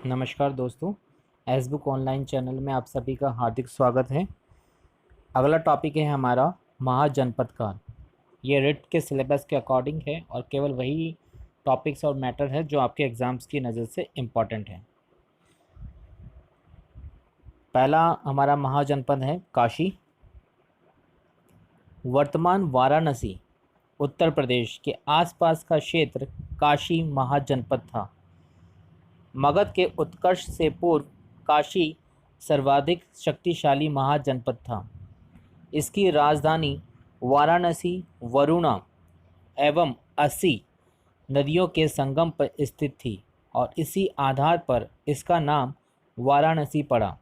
नमस्कार दोस्तों, S book online channel में आप सभी का हार्दिक स्वागत है। अगला टॉपिक है हमारा महाजनपद काल। ये रिट के सिलेबस के अकॉर्डिंग है और केवल वही टॉपिक्स और मैटर है जो आपके एग्ज़ाम्स की नज़र से इम्पॉर्टेंट है। पहला हमारा महाजनपद है काशी। वर्तमान वाराणसी उत्तर प्रदेश के आसपास का क्षेत्र काशी महाजनपद था। मगध के उत्कर्ष से पूर्व काशी सर्वाधिक शक्तिशाली महाजनपद था। इसकी राजधानी वाराणसी, वरुणा एवं अस्सी नदियों के संगम पर स्थित थी और इसी आधार पर इसका नाम वाराणसी पड़ा।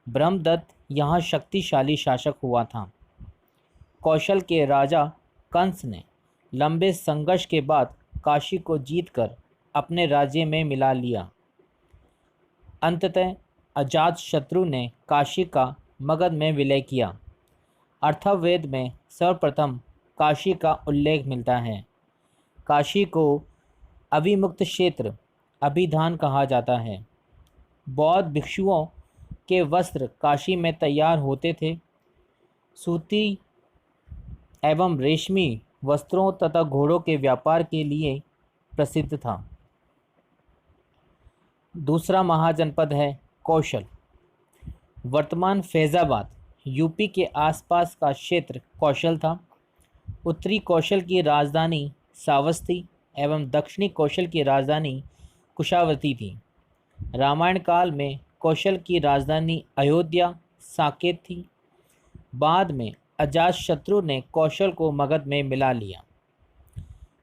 ब्रह्मदत्त यहाँ शक्तिशाली शासक हुआ था। कौशल के राजा कंस ने लंबे संघर्ष के बाद काशी को जीतकर अपने राज्य में मिला लिया। अंततः अजातशत्रु ने काशी का मगध में विलय किया। अथर्ववेद में सर्वप्रथम काशी का उल्लेख मिलता है। काशी को अविमुक्त क्षेत्र अभिधान कहा जाता है। बौद्ध भिक्षुओं के वस्त्र काशी में तैयार होते थे। सूती एवं रेशमी वस्त्रों तथा घोड़ों के व्यापार के लिए प्रसिद्ध था। दूसरा महाजनपद है कौशल। वर्तमान फैज़ाबाद यूपी के आसपास का क्षेत्र कौशल था। उत्तरी कौशल की राजधानी सावस्ती एवं दक्षिणी कौशल की राजधानी कुशावती थी। रामायण काल में कौशल की राजधानी अयोध्या साकेत थी। बाद में अजातशत्रु ने कौशल को मगध में मिला लिया।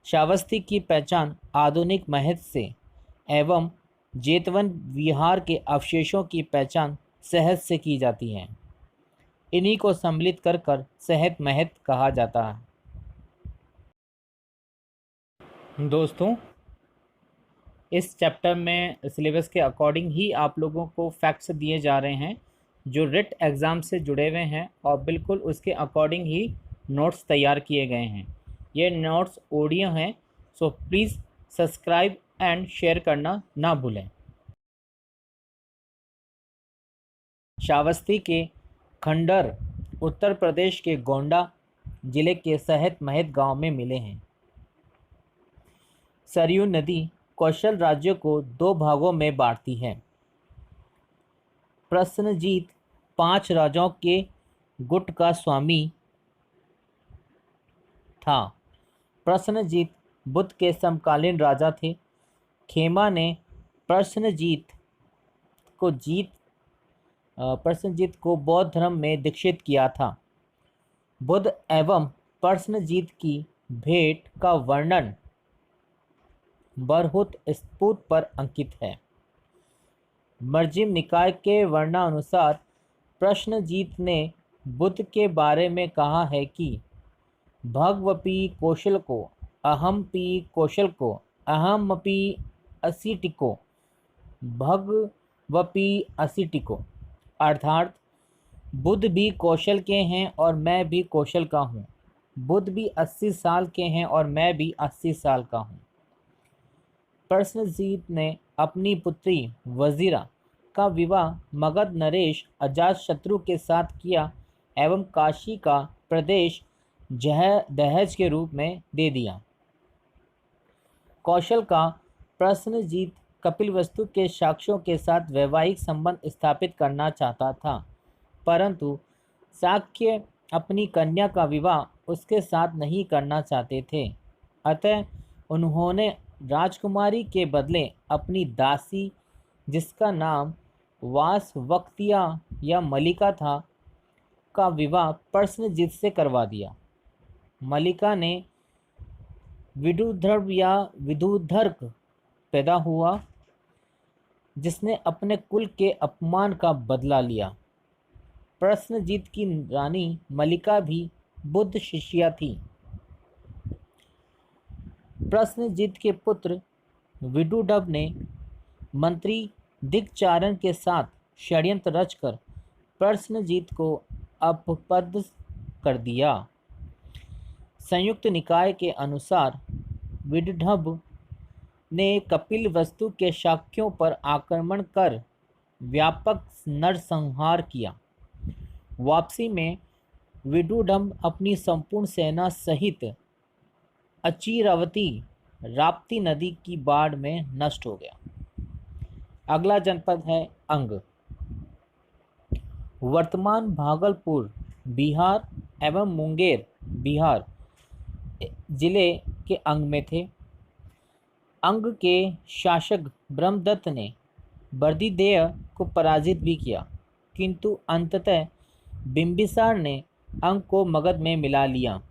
श्रावस्ती की पहचान आधुनिक महत से एवं जेतवन विहार के अवशेषों की पहचान सहज से की जाती है। इन्हीं को सम्मिलित कर कर सहत महत कहा जाता है। दोस्तों, इस चैप्टर में सिलेबस के अकॉर्डिंग ही आप लोगों को फैक्ट्स दिए जा रहे हैं जो रिट एग्ज़ाम से जुड़े हुए हैं और बिल्कुल उसके अकॉर्डिंग ही नोट्स तैयार किए गए हैं। ये नोट्स ऑडियो हैं, so please subscribe and share करना ना भूलें। श्रावस्ती के खंडर उत्तर प्रदेश के गोंडा जिले के सहत महत गांव में मिले हैं। सरयू नदी कौशल राज्य को दो भागों में बांटती है। प्रसन्नजीत 5 राजाओं के गुट का स्वामी था। प्रसन्नजीत बुद्ध के समकालीन राजा थे। खेमा ने प्रसन्नजीत को बौद्ध धर्म में दीक्षित किया था। बुद्ध एवं प्रसन्नजीत की भेंट का वर्णन बरहुत स्तूप पर अंकित है। मध्यम निकाय के वर्णानुसार प्रसन्नजीत ने बुद्ध के बारे में कहा है कि भगवपि कौशल को अहमपि कौशल को अहमपि असिटिको भगवपि असिटिको, अर्थात बुद्ध भी कौशल के हैं और मैं भी कौशल का हूँ। बुद्ध भी 80 साल के हैं और मैं भी 80 साल का हूँ। प्रसन्नजीत ने अपनी पुत्री वजीरा का विवाह मगध नरेश अजातशत्रु के साथ किया एवं काशी का प्रदेश दहेज के रूप में दे दिया। कौशल का प्रसन्नजीत कपिलवस्तु के साक्ष्यों के साथ वैवाहिक संबंध स्थापित करना चाहता था, परंतु शाक्य अपनी कन्या का विवाह उसके साथ नहीं करना चाहते थे। अतः उन्होंने राजकुमारी के बदले अपनी दासी, जिसका नाम वासवक्तिया या मलिका था, का विवाह प्रसन्नजीत से करवा दिया। मलिका ने विदुधर्व या विदुधर्क पैदा हुआ, जिसने अपने कुल के अपमान का बदला लिया। प्रसन्नजीत की रानी मलिका भी बुद्ध शिष्या थी। प्रसन्नजीत के पुत्र विदुधर्व ने मंत्री दिग्चारण के साथ षड्यंत्र रचकर प्रसन्नजीत को अपदस्थ कर दिया। संयुक्त निकाय के अनुसार विदुधर्व ने कपिलवस्तु के शाक्यों पर आक्रमण कर व्यापक नरसंहार किया। वापसी में विदुडम्ब अपनी संपूर्ण सेना सहित अचिरावती राप्ती नदी की बाढ़ में नष्ट हो गया। अगला जनपद है अंग। वर्तमान भागलपुर बिहार एवं मुंगेर बिहार जिले के अंग में थे। अंग के शासक ब्रह्मदत्त ने बर्दिदेह को पराजित भी किया, किंतु अंततः बिंबिसार ने अंग को मगध में मिला लिया।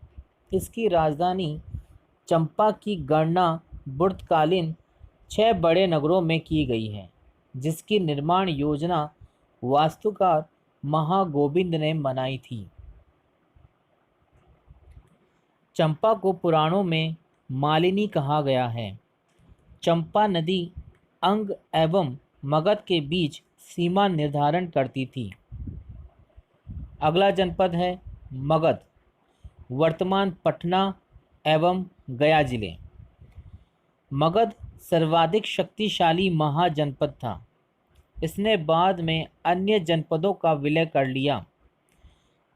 इसकी राजधानी चंपा की गणना बुर्तकालीन 6 बड़े नगरों में की गई है, जिसकी निर्माण योजना वास्तुकार महागोविंद ने बनाई थी। चंपा को पुराणों में मालिनी कहा गया है। चंपा नदी अंग एवं मगध के बीच सीमा निर्धारण करती थी। अगला जनपद है मगध। वर्तमान पटना एवं गया जिले। मगध सर्वाधिक शक्तिशाली महाजनपद था। इसने बाद में अन्य जनपदों का विलय कर लिया।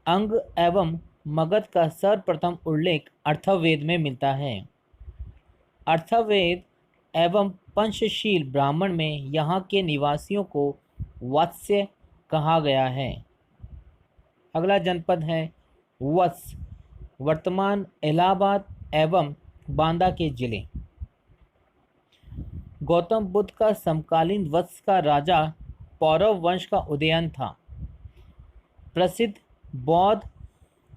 अंग एवं मगध का सर्वप्रथम उल्लेख अथर्ववेद में मिलता है। अथर्ववेद एवं पंचशील ब्राह्मण में यहाँ के निवासियों को वत्स्य कहा गया है। अगला जनपद है वत्स। वर्तमान इलाहाबाद एवं बांदा के जिले। गौतम बुद्ध का समकालीन वत्स का राजा पौरव वंश का उदयन था। प्रसिद्ध बौद्ध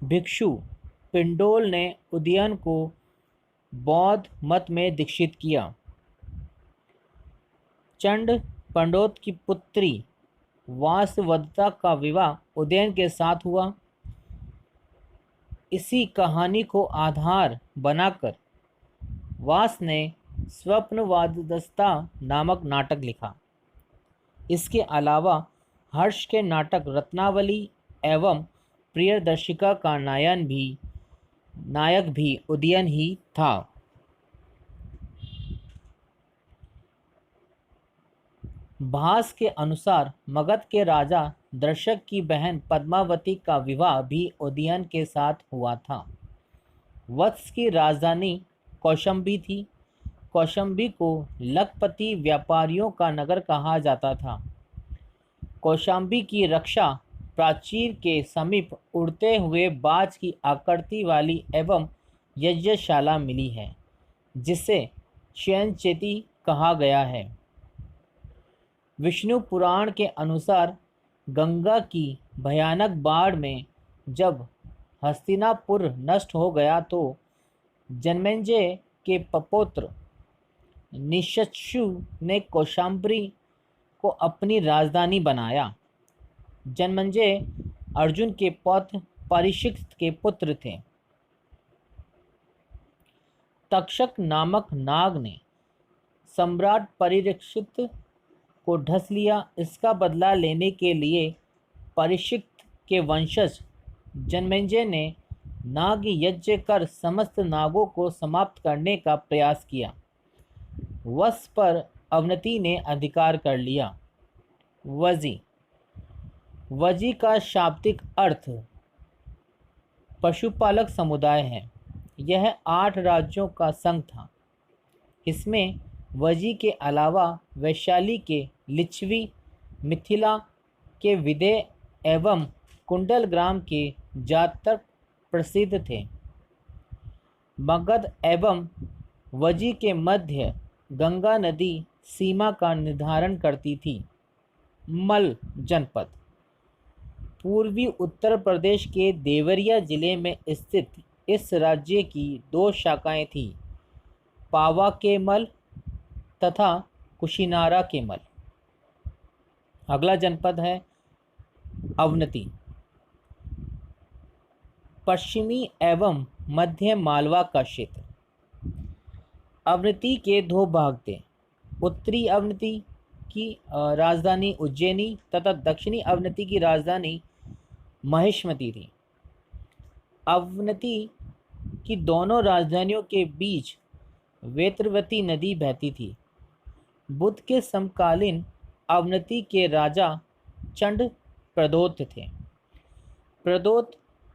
भिक्षु पिंडोल ने उदयन को बौद्ध मत में दीक्षित किया। चंड पंडोत की पुत्री वासवदत्ता का विवाह उदयन के साथ हुआ। इसी कहानी को आधार बनाकर वास ने स्वप्नवादस्ता नामक नाटक लिखा। इसके अलावा हर्ष के नाटक रत्नावली एवं प्रियदर्शिका का नायक भी उदयन ही था। भास के अनुसार मगध के राजा दर्शक की बहन पद्मावती का विवाह भी उदयन के साथ हुआ था। वत्स की राजधानी कौशंबी थी। कौशंबी को लखपति व्यापारियों का नगर कहा जाता था। कौशाम्बी की रक्षा प्राचीर के समीप उड़ते हुए बाज की आकृति वाली एवं यज्ञशाला मिली है, जिसे शयनचेती कहा गया है। विष्णु पुराण के अनुसार गंगा की भयानक बाढ़ में जब हस्तिनापुर नष्ट हो गया तो जनमेजय के पौत्र निषक्षु ने कौशाम्बी को अपनी राजधानी बनाया। जनमेजय अर्जुन के पौत्र परीक्षित के पुत्र थे। तक्षक नामक नाग ने सम्राट परीक्षित को ढस लिया। इसका बदला लेने के लिए परीक्षित के वंशज जनमेजय ने नाग यज्ञ कर समस्त नागों को समाप्त करने का प्रयास किया। वत्स पर अवनति ने अधिकार कर लिया। वजी। वजी का शाब्दिक अर्थ पशुपालक समुदाय है। यह 8 राज्यों का संघ था। इसमें वजी के अलावा वैशाली के लिच्छवी, मिथिला के विदेह एवं कुंडल ग्राम के जातक प्रसिद्ध थे। मगध एवं वजी के मध्य गंगा नदी सीमा का निर्धारण करती थी। मल जनपद पूर्वी उत्तर प्रदेश के देवरिया जिले में स्थित इस राज्य की 2 शाखाएं थीं, पावा के मल तथा कुशीनारा के मल। अगला जनपद है अवनति। पश्चिमी एवं मध्य मालवा का क्षेत्र। अवनति के 2 भाग थे। उत्तरी अवनति की राजधानी उज्जैनी तथा दक्षिणी अवनति की राजधानी महेशमती थी। अवनति की दोनों राजधानियों के बीच वेत्रवती नदी बहती थी। बुद्ध के समकालीन अवनति के राजा चंड प्रदोत थे। प्रदोत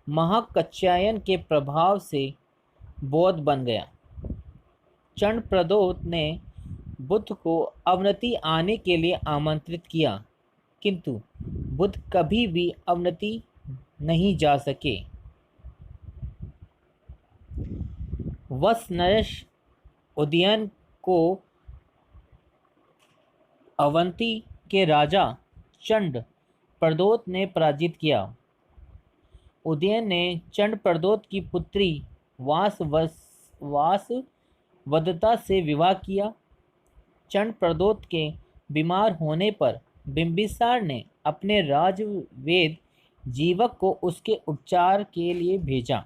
महाकात्यायन के प्रभाव से बौद्ध बन गया। चंड प्रदोत ने बुद्ध को अवनति आने के लिए आमंत्रित किया, किंतु बुद्ध कभी भी अवनति नहीं जा सके। वसनयश उदयन को अवंती के राजा चंड प्रदोत ने पराजित किया। उदयन ने चंड प्रदोत की पुत्री वासवदत्ता से विवाह किया। चंड प्रदोत के बीमार होने पर बिंबिसार ने अपने राजवेद जीवक को उसके उपचार के लिए भेजा।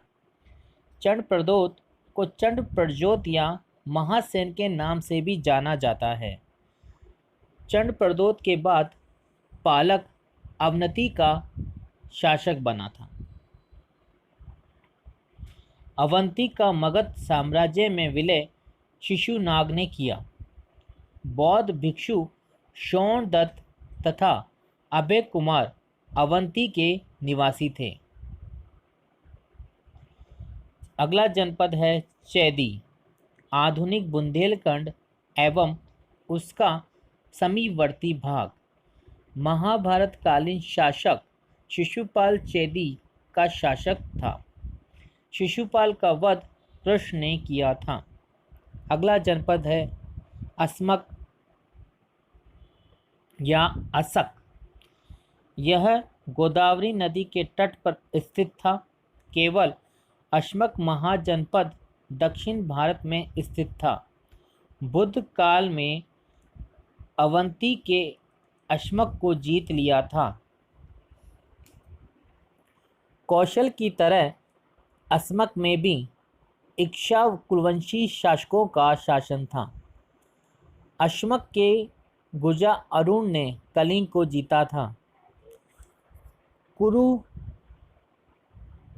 चंड प्रदोत को चंड प्रजोत या महासेन के नाम से भी जाना जाता है। चंड प्रदोत के बाद पालक अवनति का शासक बना था। अवंती का मगध साम्राज्य में विलय शिशुनाग ने किया। बौद्ध भिक्षु शौनदत्त तथा अभय कुमार अवंती के निवासी थे। अगला जनपद है चैदी। आधुनिक बुंदेलखंड एवं उसका समीपवर्ती भाग। महाभारत कालीन शासक शिशुपाल चैदी का शासक था। शिशुपाल का वध कृष्ण ने किया था। अगला जनपद है अस्मक या असक। यह गोदावरी नदी के तट पर स्थित था। केवल अस्मक महाजनपद दक्षिण भारत में स्थित था। बुद्ध काल में अवंती के अस्मक को जीत लिया था। कौशल की तरह अस्मक में भी इक्ष्वाकुवंशी शासकों का शासन था। अस्मक के गुजा अरुण ने कलिंग को जीता था। कुरु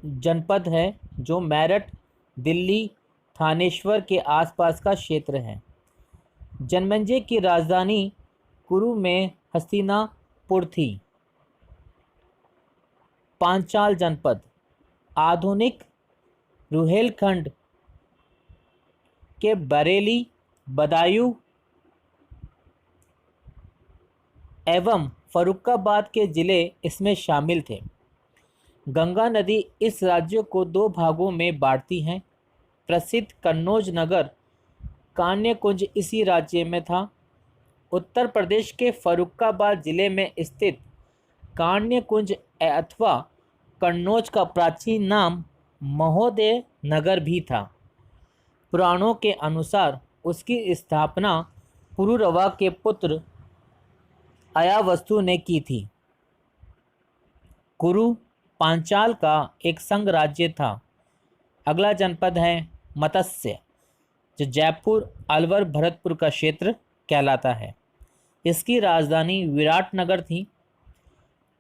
जनपद है जो मेरठ, दिल्ली, थानेश्वर के आसपास का क्षेत्र है। जनमेजय की राजधानी कुरु में हस्तिनापुर थी। पांचाल जनपद। आधुनिक रुहेलखंड के बरेली, बदायूं एवं फर्रुखाबाद के जिले इसमें शामिल थे। गंगा नदी इस राज्य को दो भागों में बांटती है। प्रसिद्ध कन्नौज नगर कान्यकुंज इसी राज्य में था। उत्तर प्रदेश के फर्रुखाबाद जिले में स्थित कान्यकुंज अथवा कन्नौज का प्राचीन नाम महोदय नगर भी था। पुराणों के अनुसार उसकी स्थापना पुरुरवा के पुत्र अयावस्तु ने की थी। कुरु पांचाल का एक संघ राज्य था। अगला जनपद है मत्स्य, जो जयपुर, अलवर, भरतपुर का क्षेत्र कहलाता है। इसकी राजधानी विराटनगर थी।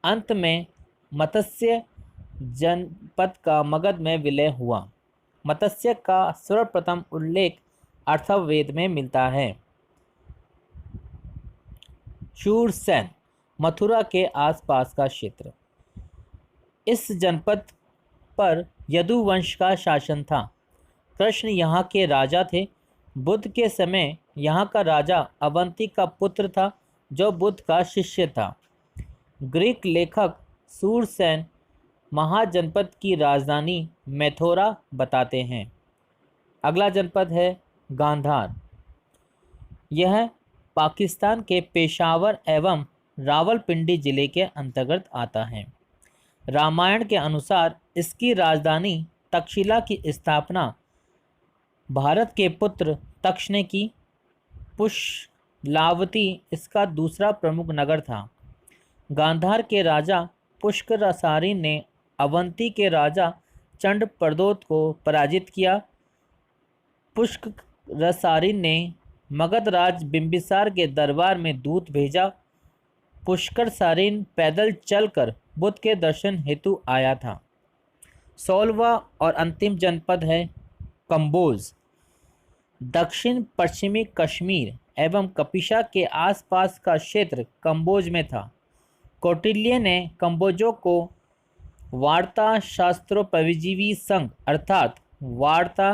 अंत में मत्स्य जनपद का मगध में विलय हुआ। मत्स्य का सर्वप्रथम उल्लेख अथर्ववेद में मिलता है। शूरसेन, मथुरा के आसपास का क्षेत्र। इस जनपद पर यदुवंश का शासन था। कृष्ण यहाँ के राजा थे। बुद्ध के समय यहाँ का राजा अवंती का पुत्र था, जो बुद्ध का शिष्य था। ग्रीक लेखक शूरसेन महाजनपद की राजधानी मैथोरा बताते हैं। अगला जनपद है गांधार। यह पाकिस्तान के पेशावर एवं रावलपिंडी जिले के अंतर्गत आता है। रामायण के अनुसार इसकी राजधानी तक्षशिला की स्थापना भारत के पुत्र तक्ष ने की। पुष्लावती इसका दूसरा प्रमुख नगर था। गांधार के राजा पुष्करसारी ने अवंती के राजा चंड प्रदोत को पराजित किया। पुष्करसारी ने मगध राज बिंबिसार के दरबार में दूत भेजा। पुष्करसारिन पैदल चलकर बुद्ध के दर्शन हेतु आया था। 16वां और अंतिम जनपद है कंबोज। दक्षिण पश्चिमी कश्मीर एवं कपिशा के आसपास का क्षेत्र कंबोज में था। कौटिल्य ने कंबोजों को वार्ता शास्त्रोपजीवी संघ अर्थात वार्ता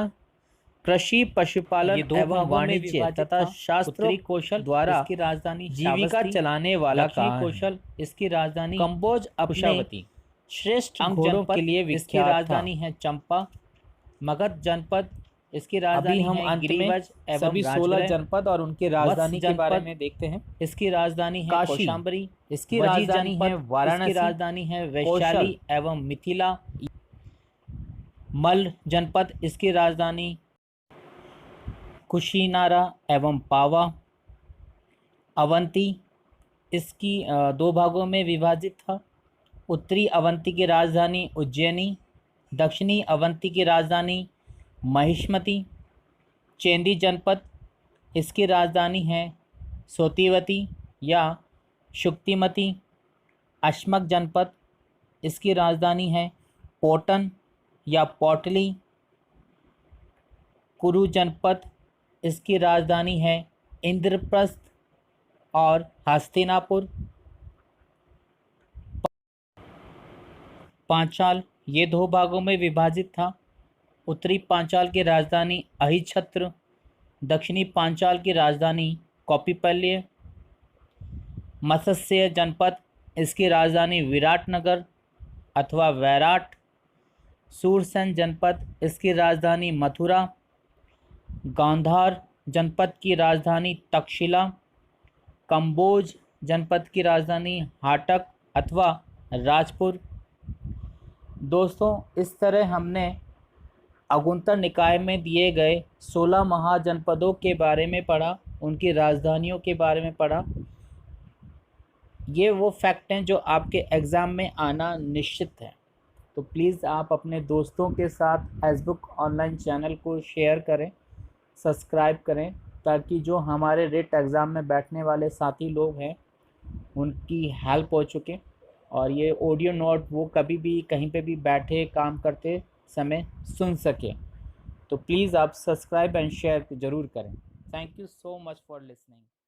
कृषि पशुपालन एवं वाणिज्य तथा शास्त्रों कौशल द्वारा इसकी राजधानी जीविका चलाने वाला कौशल इसकी राजधानी कंबोज अपने श्रेष्ठ घोड़ों के लिए विख्यात था। राजधानी है चंपा। मगध जनपद इसकी राजधानी हम है गिरिवज एवं सभी 16 जनपद और उनकी राजधानी के बारे में देखते हैं। इसकी राजधानी है कौशाम्बरी। इसकी राजधानी है वाराणसी। इसकी राजधानी है वैशाली एवं मिथिला। मल्ल जनपद इसकी राजधानी कुशीनारा एवं पावा। अवंती इसकी दो भागों में विभाजित था। उत्तरी अवंती की राजधानी उज्जैनी, दक्षिणी अवंती की राजधानी महिष्मती। चेंदी जनपद इसकी राजधानी है सोतीवती या शुक्तिमती। अश्मक जनपद इसकी राजधानी है पोटन या पोटली। कुरु जनपद इसकी राजधानी है इंद्रप्रस्थ और हस्तिनापुर। पांचाल ये दो भागों में विभाजित था। उत्तरी पांचाल की राजधानी अहिछत्र, दक्षिणी पांचाल की राजधानी कौपिपल्य। मत्स्य जनपद इसकी राजधानी विराटनगर अथवा वैराट। सूरसेन जनपद इसकी राजधानी मथुरा। गांधार जनपद की राजधानी तक्षशिला। कंबोज जनपद की राजधानी हाटक अथवा राजपुर। दोस्तों, इस तरह हमने अगुंतर निकाय में दिए गए 16 महाजनपदों के बारे में पढ़ा, उनकी राजधानियों के बारे में पढ़ा। ये वो फैक्ट हैं जो आपके एग्ज़ाम में आना निश्चित है। तो प्लीज़ आप अपने दोस्तों के साथ एसबुक ऑनलाइन चैनल को शेयर करें, सब्सक्राइब करें, ताकि जो हमारे रिट एग्ज़ाम में बैठने वाले साथी लोग हैं उनकी हेल्प हो चुके और ये ऑडियो नोट वो कभी भी कहीं पे भी बैठे काम करते समय सुन सके। तो प्लीज़ आप सब्सक्राइब एंड शेयर ज़रूर करें। Thank you so much for listening.